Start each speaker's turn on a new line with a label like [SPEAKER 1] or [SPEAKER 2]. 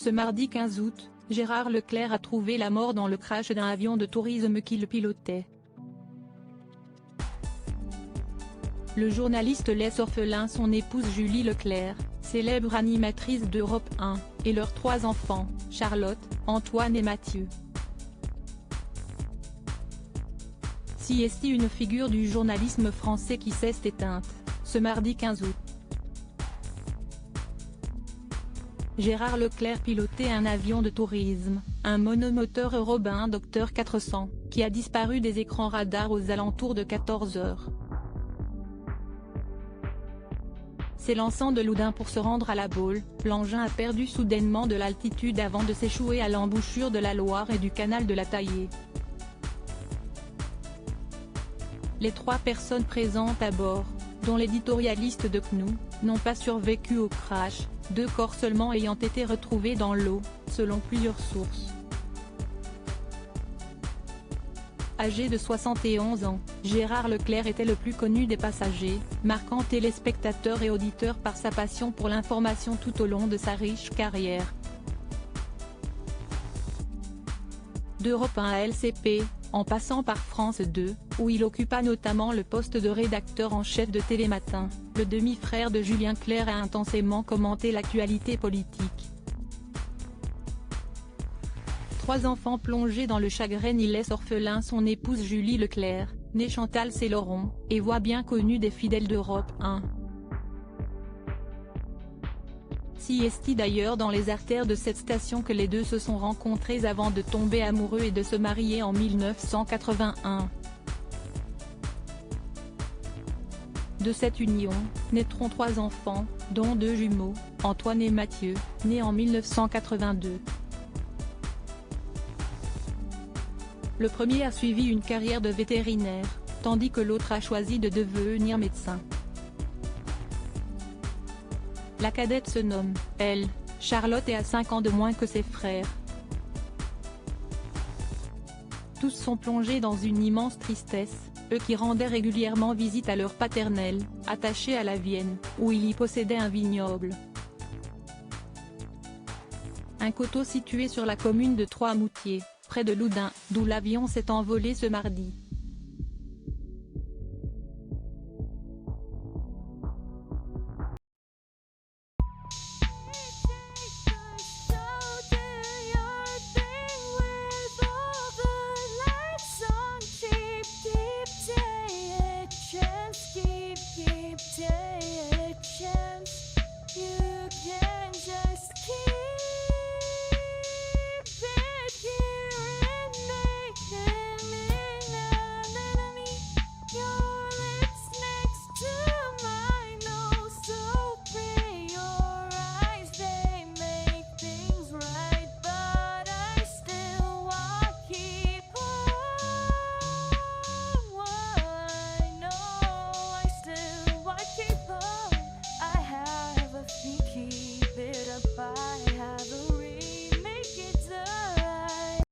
[SPEAKER 1] Ce mardi 15 août, Gérard Leclerc a trouvé la mort dans le crash d'un avion de tourisme qu'il pilotait. Le journaliste laisse orphelin son épouse Julie Leclerc, célèbre animatrice d'Europe 1, et leurs 3 enfants, Charlotte, Antoine et Mathieu. Si est-il une figure du journalisme français qui s'est éteinte, ce mardi 15 août. Gérard Leclerc pilotait un avion de tourisme, un monomoteur Eurobin Docteur 400, qui a disparu des écrans radars aux alentours de 14 h. S'élançant de Loudun pour se rendre à La Baule, l'engin a perdu soudainement de l'altitude avant de s'échouer à l'embouchure de la Loire et du canal de la Taillée. Les 3 personnes présentes à bord, dont l'éditorialiste de CNU, n'ont pas survécu au crash, 2 corps seulement ayant été retrouvés dans l'eau, selon plusieurs sources. Âgé de 71 ans, Gérard Leclerc était le plus connu des passagers, marquant téléspectateurs et auditeurs par sa passion pour l'information tout au long de sa riche carrière. D'Europe 1 à LCP, en passant par France 2, où il occupa notamment le poste de rédacteur en chef de Télématin, le demi-frère de Julien Clerc a intensément commenté l'actualité politique. 3 enfants plongés dans le chagrin, il laisse orphelin son épouse Julie Leclerc, née Chantal Céloron, et voix bien connue des fidèles d'Europe 1. Si est-il d'ailleurs dans les artères de cette station que les deux se sont rencontrés avant de tomber amoureux et de se marier en 1981. De cette union, naîtront 3 enfants, dont 2 jumeaux, Antoine et Mathieu, nés en 1982. Le premier a suivi une carrière de vétérinaire, tandis que l'autre a choisi de devenir médecin. La cadette se nomme, elle, Charlotte, et a 5 ans de moins que ses frères. Tous sont plongés dans une immense tristesse, eux qui rendaient régulièrement visite à leur paternel, attaché à la Vienne, où il y possédait un vignoble. Un coteau situé sur la commune de Trois-Moutiers, près de Loudun, d'où l'avion s'est envolé ce mardi.